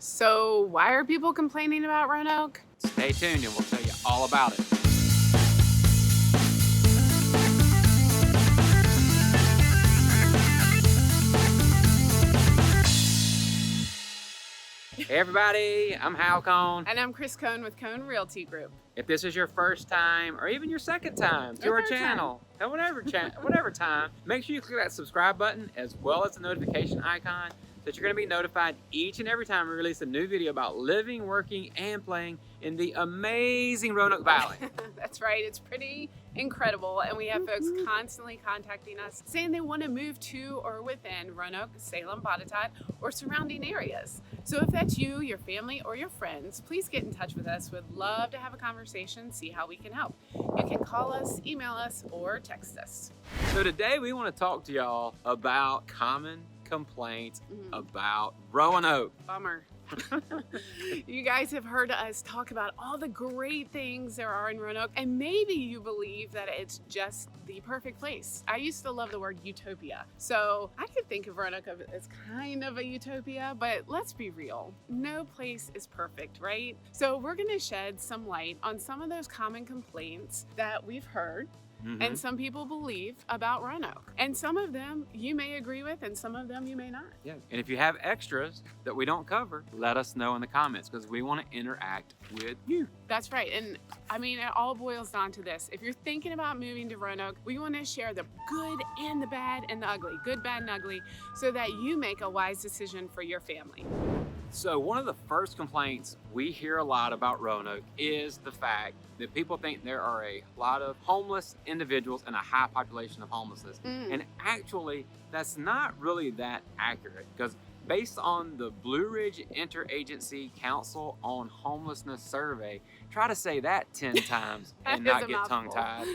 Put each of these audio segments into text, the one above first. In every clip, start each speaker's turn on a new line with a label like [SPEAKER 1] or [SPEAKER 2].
[SPEAKER 1] So why are people complaining about Roanoke?
[SPEAKER 2] Stay tuned and we'll tell you all about it. Hey everybody, I'm Hal Cone.
[SPEAKER 1] And I'm Chris Cone with Cone Realty Group.
[SPEAKER 2] If this is your first time or even your second time to our channel, at whatever time, make sure you click that subscribe button as well as the notification icon so that you're going to be notified each and every time we release a new video about living, working, and playing in the amazing Roanoke Valley.
[SPEAKER 1] That's right, it's pretty incredible, and we have folks constantly contacting us saying they want to move to or within Roanoke, Salem, Botetourt, or surrounding areas. So if that's you, your family, or your friends, please get in touch with us. We'd love to have a conversation, see how we can help. You can call us, email us, or text us.
[SPEAKER 2] So today we want to talk to y'all about common complaints about Roanoke.
[SPEAKER 1] Bummer. You guys have heard us talk about all the great things there are in Roanoke, and maybe you believe that it's just the perfect place. I used to love the word utopia, so I could think of Roanoke as kind of a utopia, but let's be real. No place is perfect, right? So we're going to shed some light on some of those common complaints that we've heard and some people believe about Roanoke. And some of them you may agree with and some of them you may not.
[SPEAKER 2] Yeah. And if you have extras that we don't cover, let us know in the comments because we want to interact with you.
[SPEAKER 1] That's right. And I mean, it all boils down to this. If you're thinking about moving to Roanoke, we want to share the good and the bad and the ugly, good, bad, and ugly, so that you make a wise decision for your family.
[SPEAKER 2] So one of the first complaints we hear a lot about Roanoke is the fact that people think there are a lot of homeless individuals and a high population of homelessness. And actually, that's not really that accurate because based on the Blue Ridge Interagency Council on Homelessness survey, try to say that 10 times and not get tongue-tied.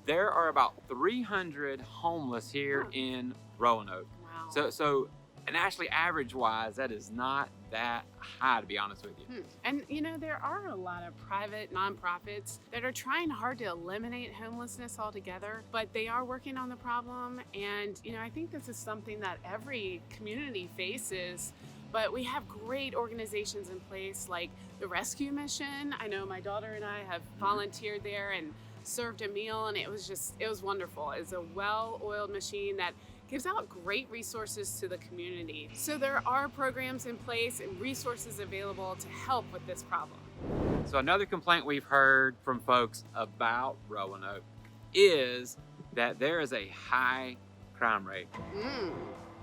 [SPEAKER 2] There are about 300 homeless here in Roanoke.
[SPEAKER 1] Wow.
[SPEAKER 2] So and actually, average-wise, that is not that high, to be honest with you.
[SPEAKER 1] And you know, there are a lot of private nonprofits that are trying hard to eliminate homelessness altogether, but they are working on the problem. And you know, I think this is something that every community faces. But we have great organizations in place like the Rescue Mission. I know my daughter and I have volunteered there and served a meal, and it was wonderful. It's a well-oiled machine that gives out great resources to the community. So there are programs in place and resources available to help with this problem.
[SPEAKER 2] So another complaint we've heard from folks about Roanoke is that there is a high crime rate.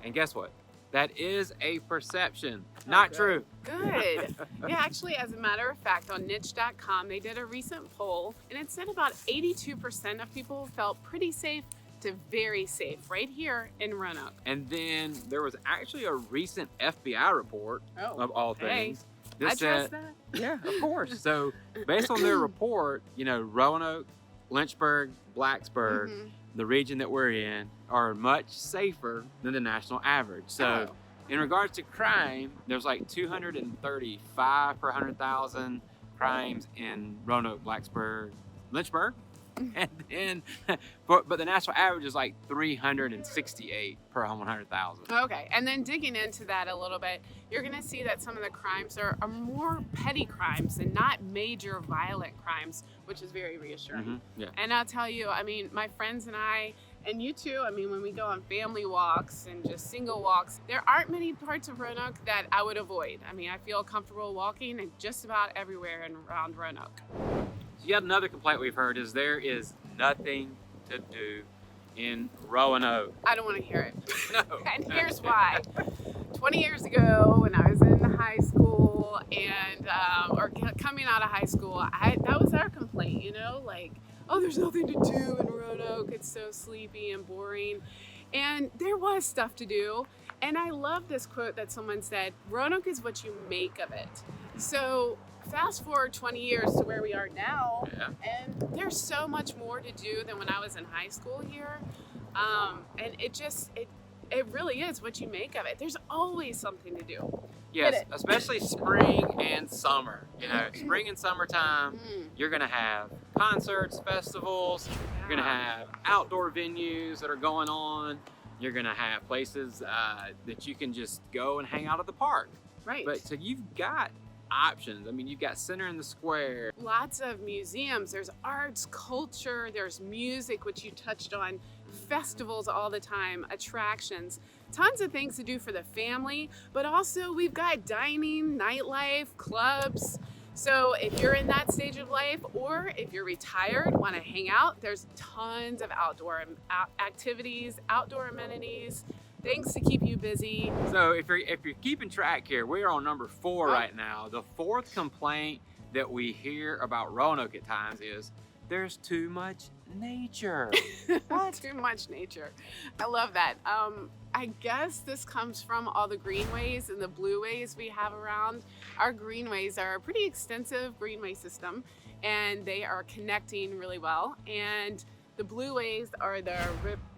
[SPEAKER 2] And guess what? That is a perception, not true.
[SPEAKER 1] Good. Yeah, actually, as a matter of fact, on niche.com, they did a recent poll, and it said about 82% of people felt pretty safe to very safe right here in Roanoke.
[SPEAKER 2] And then there was actually a recent FBI report of all things.
[SPEAKER 1] I trust that.
[SPEAKER 2] Yeah, of course. So based on their report, you know, Roanoke, Lynchburg, Blacksburg, the region that we're in, are much safer than the national average. So in regards to crime, there's like 235 per 100,000 crimes in Roanoke, Blacksburg, Lynchburg. And then, but the national average is like 368 per 100,000.
[SPEAKER 1] Okay, and then digging into that a little bit, you're gonna see that some of the crimes are more petty crimes and not major violent crimes, which is very reassuring.
[SPEAKER 2] Yeah.
[SPEAKER 1] And I'll tell you, I mean, my friends and I, and you too, I mean, when we go on family walks and just single walks, there aren't many parts of Roanoke that I would avoid. I mean, I feel comfortable walking in just about everywhere around Roanoke.
[SPEAKER 2] Yet another complaint we've heard is there is nothing to do in Roanoke.
[SPEAKER 1] I don't want to hear it.
[SPEAKER 2] No.
[SPEAKER 1] And here's why. 20 years ago when I was in high school and or coming out of high school, that was our complaint, you know, like, oh, there's nothing to do in Roanoke. It's so sleepy and boring. And there was stuff to do. And I love this quote that someone said, Roanoke is what you make of it. So fast forward 20 years to where we are now, and there's so much more to do than when I was in high school here. And it really is what you make of it. There's always something to do.
[SPEAKER 2] Yes, especially spring and summer. You know, spring and summertime, you're gonna have concerts, festivals, you're gonna have outdoor venues that are going on. You're gonna have places that you can just go and hang out at the park.
[SPEAKER 1] Right.
[SPEAKER 2] But so you've got options. I mean, you've got Center in the Square.
[SPEAKER 1] Lots of museums. There's arts, culture, there's music, which you touched on, festivals all the time, attractions, tons of things to do for the family, but also we've got dining, nightlife, clubs. So if you're in that stage of life, or if you're retired, want to hang out, there's tons of outdoor activities, outdoor amenities, things to keep you busy.
[SPEAKER 2] So if you're keeping track here, we are on number 4
[SPEAKER 1] Oh.
[SPEAKER 2] right now. The 4th complaint that we hear about Roanoke at times is there's too much nature. What?
[SPEAKER 1] Too much nature. I love that. I guess this comes from all the greenways and the blueways we have around. Our greenways are a pretty extensive greenway system, and they are connecting really well. And the blueways are the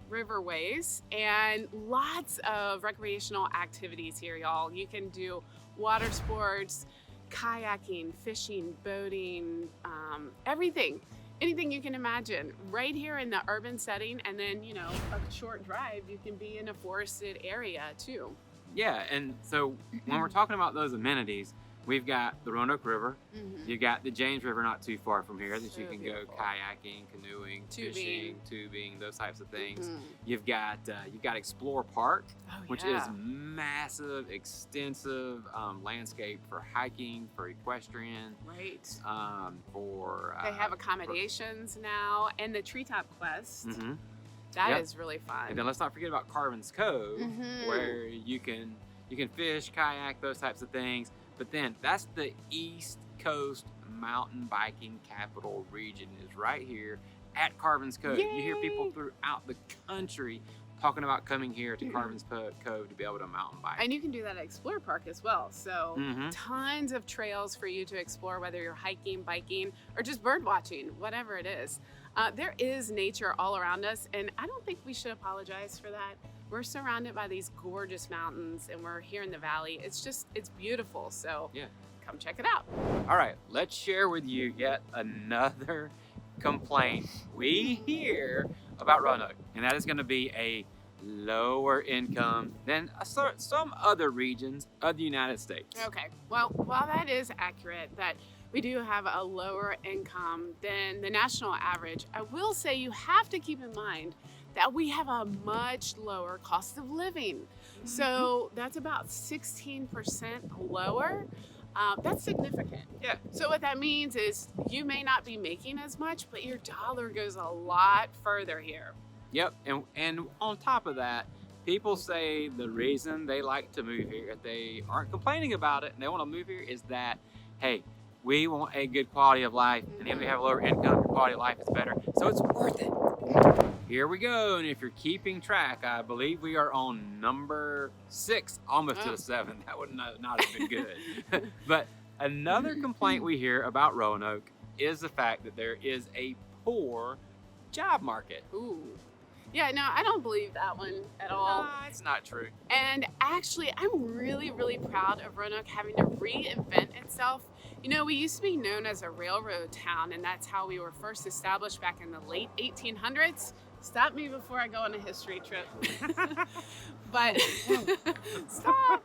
[SPEAKER 1] riverways, and lots of recreational activities here, y'all. You can do water sports, kayaking, fishing, boating, everything. Anything you can imagine right here in the urban setting, and then, you know, a short drive, you can be in a forested area too.
[SPEAKER 2] Yeah, and so when we're talking about those amenities, we've got the Roanoke River.
[SPEAKER 1] Mhm.
[SPEAKER 2] You got the James River not too far from here that
[SPEAKER 1] So
[SPEAKER 2] you can
[SPEAKER 1] beautiful.
[SPEAKER 2] go kayaking, canoeing, fishing, tubing, those types of things.
[SPEAKER 1] Mhm.
[SPEAKER 2] You've got Explore Park,
[SPEAKER 1] Oh,
[SPEAKER 2] which
[SPEAKER 1] yeah.
[SPEAKER 2] is massive, extensive landscape for hiking, for equestrian,
[SPEAKER 1] Right.
[SPEAKER 2] for
[SPEAKER 1] They have accommodations now, and the Treetop Quest.
[SPEAKER 2] Mhm.
[SPEAKER 1] That
[SPEAKER 2] Yep.
[SPEAKER 1] is really fun.
[SPEAKER 2] And then let's not forget about Carvins Cove,
[SPEAKER 1] Mhm.
[SPEAKER 2] where you can fish, kayak, those types of things. But then that's the East Coast mountain biking capital region, is right here at Carvins Cove. You hear people
[SPEAKER 1] Yay!
[SPEAKER 2] throughout the country talking about coming here to Carvins Cove to be able to mountain bike.
[SPEAKER 1] And you can do that at Explore Park as well. So
[SPEAKER 2] Mhm.
[SPEAKER 1] tons of trails for you to explore, whether you're hiking, biking, or just bird watching, whatever it is. There is nature all around us, and I don't think we should apologize for that. We're surrounded by these gorgeous mountains, and we're here in the valley. It's beautiful. So
[SPEAKER 2] Yeah.
[SPEAKER 1] come check it out.
[SPEAKER 2] All right, let's share with you yet another complaint we hear about Roanoke, and that is going to be a lower income than some other regions of the United States.
[SPEAKER 1] Okay, well, while that is accurate, that we do have a lower income than the national average, I will say you have to keep in mind that we have a much lower cost of living. So that's about 16% lower. That's significant.
[SPEAKER 2] Yeah.
[SPEAKER 1] So what that means is you may not be making as much, but your dollar goes a lot further here.
[SPEAKER 2] Yep, and on top of that, people say the reason they like to move here, if they aren't complaining about it and they want to move here, is that, hey, we want a good quality of life, and if we have a lower income, your quality of life is better, so it's worth it. Here we go, and if you're keeping track, I believe we are on number 6, almost to the 7. That would not have been good. But another complaint we hear about Roanoke is the fact that there is a poor job market.
[SPEAKER 1] Ooh. Yeah, no, I don't believe that one at all.
[SPEAKER 2] No, it's not true.
[SPEAKER 1] And actually, I'm really, really proud of Roanoke having to reinvent itself. You know, we used to be known as a railroad town, and that's how we were first established back in the late 1800s. Stop me before I go on a history trip. But stop.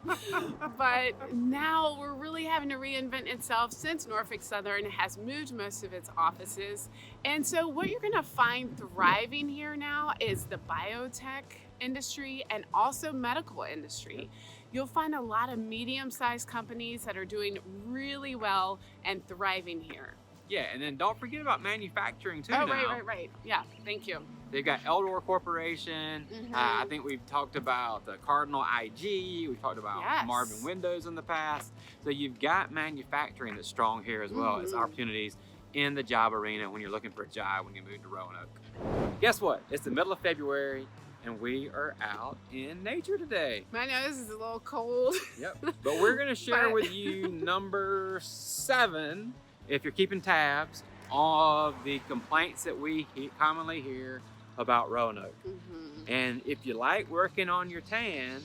[SPEAKER 1] But now we're really having to reinvent itself since Norfolk Southern has moved most of its offices. And so what you're gonna find thriving here now is the biotech industry and also medical industry. You'll find a lot of medium-sized companies that are doing really well and thriving here.
[SPEAKER 2] Yeah, and then don't forget about manufacturing too.
[SPEAKER 1] Oh,
[SPEAKER 2] now.
[SPEAKER 1] right. Yeah, thank you.
[SPEAKER 2] They've got Eldor Corporation.
[SPEAKER 1] Mhm.
[SPEAKER 2] I think we've talked about Cardinal IG. We've talked about
[SPEAKER 1] Yes.
[SPEAKER 2] Marvin Windows in the past. So you've got manufacturing that's strong here as well as
[SPEAKER 1] Mhm.
[SPEAKER 2] opportunities in the job arena when you're looking for a job when you move to Roanoke. Guess what? It's the middle of February, and we are out in nature today.
[SPEAKER 1] My nose is a little cold.
[SPEAKER 2] Yep. But we're going to share
[SPEAKER 1] But-
[SPEAKER 2] with you number 7, if you're keeping tabs, of the complaints that we commonly hear about Roanoke.
[SPEAKER 1] Mhm.
[SPEAKER 2] And if you like working on your tan,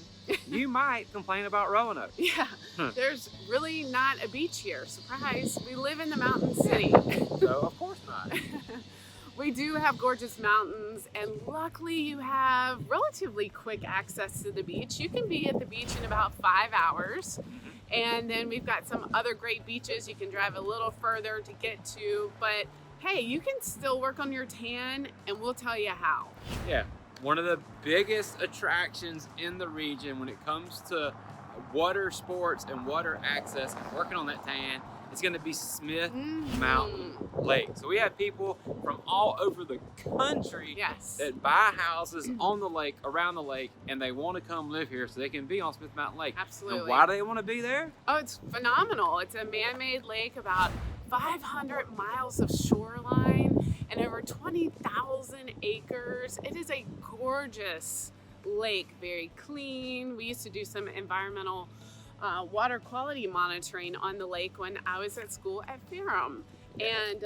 [SPEAKER 2] you might complain about Roanoke.
[SPEAKER 1] Yeah, there's really not a beach here. Surprise, we live in the mountain city.
[SPEAKER 2] So of course not.
[SPEAKER 1] We do have gorgeous mountains, and luckily you have relatively quick access to the beach. You can be at the beach in about 5 hours. And then we've got some other great beaches you can drive a little further to get to. But hey, you can still work on your tan, and we'll tell you how.
[SPEAKER 2] Yeah, one of the biggest attractions in the region when it comes to water sports and water access and working on that tan, it's going to be Smith Mountain Lake. So we have people from all over the country that buy houses on the lake, around the lake, and they want to come live here so they can be on Smith Mountain Lake.
[SPEAKER 1] Absolutely.
[SPEAKER 2] And why do they want to be there?
[SPEAKER 1] Oh, it's phenomenal. It's a man-made lake, about 500 miles of shoreline and over 20,000 acres. It is a gorgeous lake, very clean. We used to do some environmental water quality monitoring on the lake when I was at school at Ferrum, and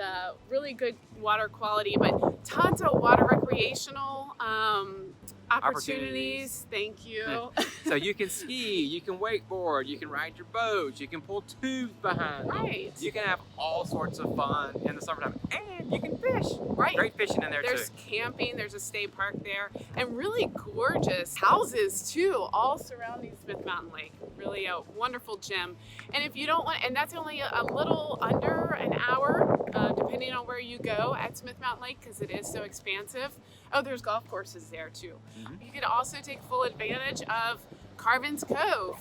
[SPEAKER 1] really good water quality, but tons of water recreational opportunities. Thank you.
[SPEAKER 2] So you can ski, you can wakeboard, you can ride your boat, you can pull tubes behind.
[SPEAKER 1] Right.
[SPEAKER 2] You can have all sorts of fun in the summertime, and you can fish.
[SPEAKER 1] Right.
[SPEAKER 2] Great fishing in there too.
[SPEAKER 1] There's camping, there's a state park there, and really gorgeous houses too, all surrounding Smith Mountain Lake. Really a wonderful gem. And if you don't want, and that's only a little under an hour, depending on where you go at Smith Mountain Lake, because it is so expansive. Oh, there's golf courses there too. You can also take full advantage of Carvins Cove.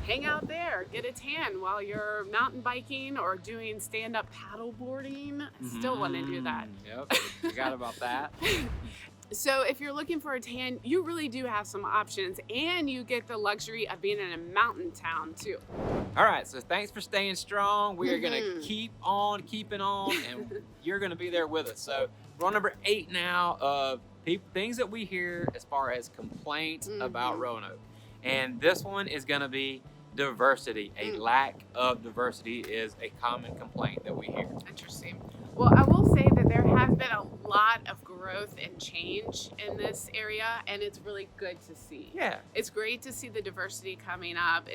[SPEAKER 1] Hang out there, get a tan while you're mountain biking or doing stand-up paddle boarding. Still want to do that.
[SPEAKER 2] Yep, forgot about that.
[SPEAKER 1] So if you're looking for a tan, you really do have some options, and you get the luxury of being in a mountain town too.
[SPEAKER 2] All right, so thanks for staying strong. We are gonna keep on keeping on, and you're gonna be there with us. So we're on number 8 now of things that we hear as far as complaints about Roanoke. And this one is gonna be diversity. A lack of diversity is a common complaint that we hear.
[SPEAKER 1] Interesting. Well, I will say that there has been a lot of growth and change in this area, and it's really good to see.
[SPEAKER 2] Yeah.
[SPEAKER 1] It's great to see the diversity coming up.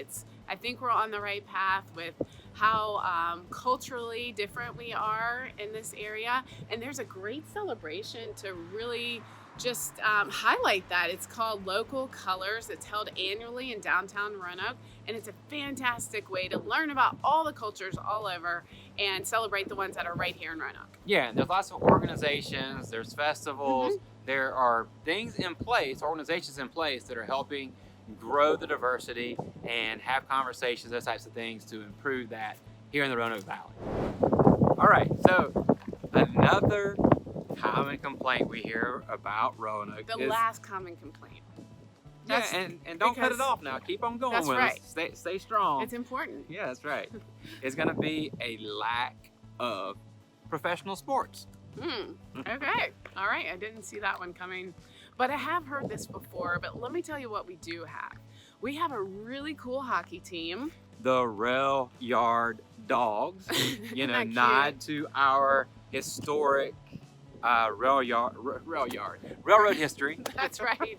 [SPEAKER 1] I think we're on the right path with how culturally different we are in this area, and there's a great celebration to really just highlight that. It's called Local Colors. It's held annually in downtown Roanoke, and it's a fantastic way to learn about all the cultures all over and celebrate the ones that are right here in Roanoke.
[SPEAKER 2] Yeah, and there's lots of organizations, there's festivals, there are things in place, organizations in place that are helping grow the diversity and have conversations, those types of things to improve that here in the Roanoke Valley. All right, so another common complaint we hear about Roanoke
[SPEAKER 1] The
[SPEAKER 2] is,
[SPEAKER 1] last common complaint.
[SPEAKER 2] yeah, and don't cut it off now. Keep on going with
[SPEAKER 1] right.
[SPEAKER 2] us. Stay strong.
[SPEAKER 1] It's important.
[SPEAKER 2] Yeah, that's right. It's going to be a lack of professional sports.
[SPEAKER 1] Okay. All right. I didn't see that one coming, but I have heard this before. But let me tell you what we do have. We have a really cool hockey team.
[SPEAKER 2] The Rail Yard Dawgs, you know, nod to our historic railroad history.
[SPEAKER 1] That's right.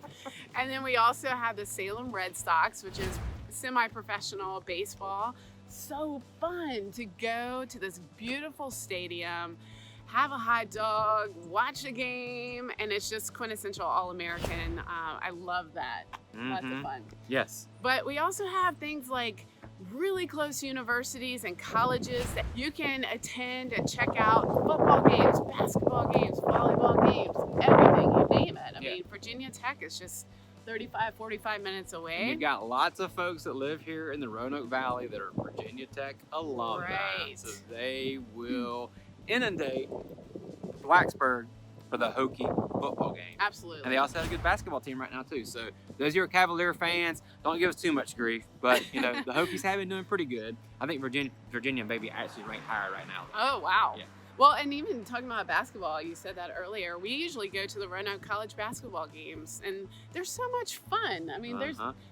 [SPEAKER 1] And then we also have the Salem Red Sox, which is semi-professional baseball. So fun to go to this beautiful stadium, have a hot dog, watch a game, and it's just quintessential All-American. I love that. Lots of fun.
[SPEAKER 2] Yes.
[SPEAKER 1] But we also have things like really close universities and colleges that you can attend and check out. Football games, basketball games, volleyball games, everything, you name it. I mean, Virginia Tech is just 35, 45 minutes away.
[SPEAKER 2] And you've got lots of folks that live here in the Roanoke Valley that are Virginia Tech alumni.
[SPEAKER 1] Right.
[SPEAKER 2] So they will inundate Blacksburg for the Hokie football game.
[SPEAKER 1] Absolutely.
[SPEAKER 2] And they also have a good basketball team right now too. So those of you who are Cavalier fans, don't give us too much grief. But you know, the Hokies have been doing pretty good. I think Virginia may be actually ranked higher right now.
[SPEAKER 1] Oh, wow.
[SPEAKER 2] Yeah.
[SPEAKER 1] Well, and even talking about basketball, you said that earlier, we usually go to the Roanoke College basketball games, and they're so much fun. I mean,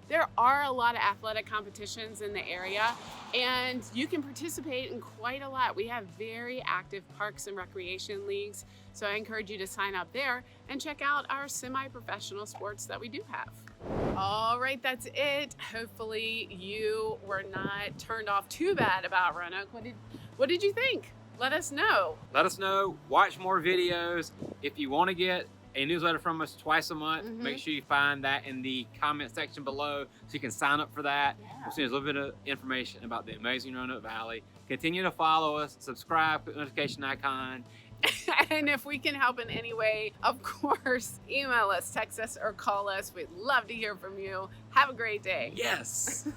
[SPEAKER 1] there are a lot of athletic competitions in the area, and you can participate in quite a lot. We have very active parks and recreation leagues, so I encourage you to sign up there and check out our semi-professional sports that we do have. All right, that's it. Hopefully you were not turned off too bad about Roanoke. What did you think? Let us know.
[SPEAKER 2] Let us know. Watch more videos. If you want to get a newsletter from us twice a month.
[SPEAKER 1] Mhm.
[SPEAKER 2] Make sure you find that in the comment section below so you can sign up for that.
[SPEAKER 1] Yeah.
[SPEAKER 2] We'll send you a little bit of information about the amazing Roanoke Valley. Continue to follow us, subscribe, click the notification icon.
[SPEAKER 1] And if we can help in any way, of course, email us, text us, or call us. We'd love to hear from you. Have a great day.
[SPEAKER 2] Yes.